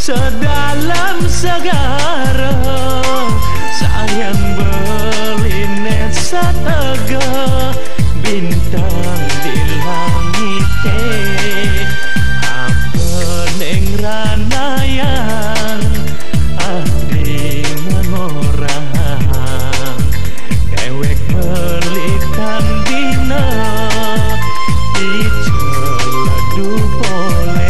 Sedalam segara sayang belinet satega bintang di langit apeneng ranayang adi menorang dewek belikan dina diceladu boleh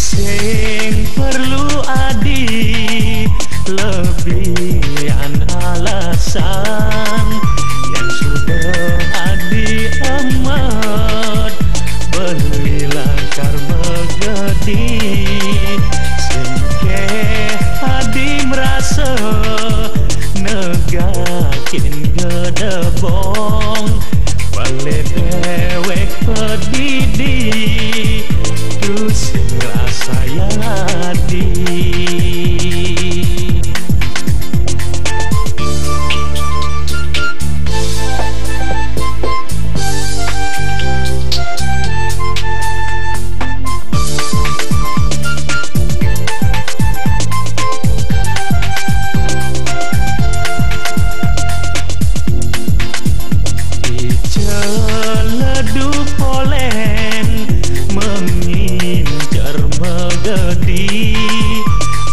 sing perlu adi lebihan alasan yang sudah adi amat belilah karma gede sing ke adi merasa negakin gedebong beli dewek pedidi terus rasa yang adi diceledu polen mengincar megedi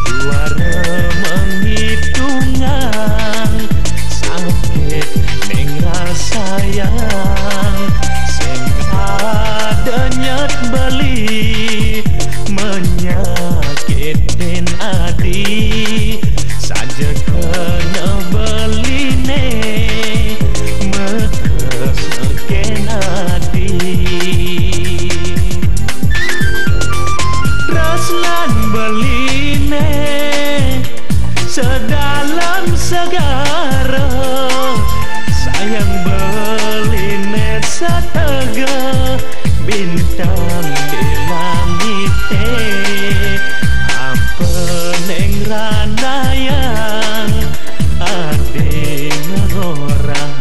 suara menghitungan sakit neng rasayang sing ada nyet beli menyakitin adi saja kena beline metes neken adi raslan beline sedalam segara sayang beline satega bintang di langit apeneng ranayang ade ngorang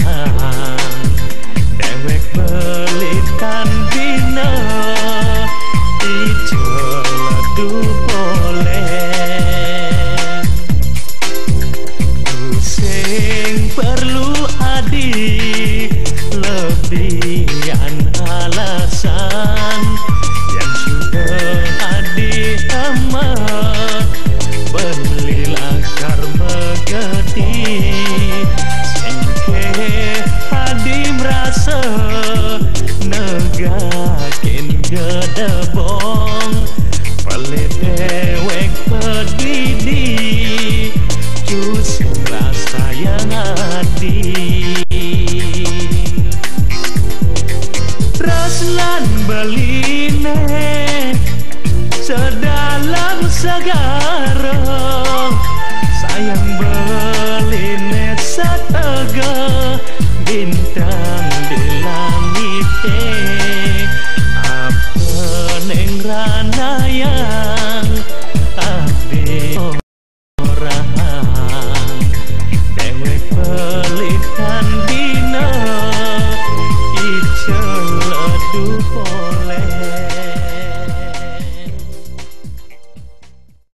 dewek belikan dina diceladu boleh sing perlu adi lebihan alasan yang sudah adi amat belilah karma gede sing ke adi merasa negakin gedebong beli dewek pedidi cus rasa yang adi raslan beline sedalam segara sayang beline satega bintang di langit apeneng ranayang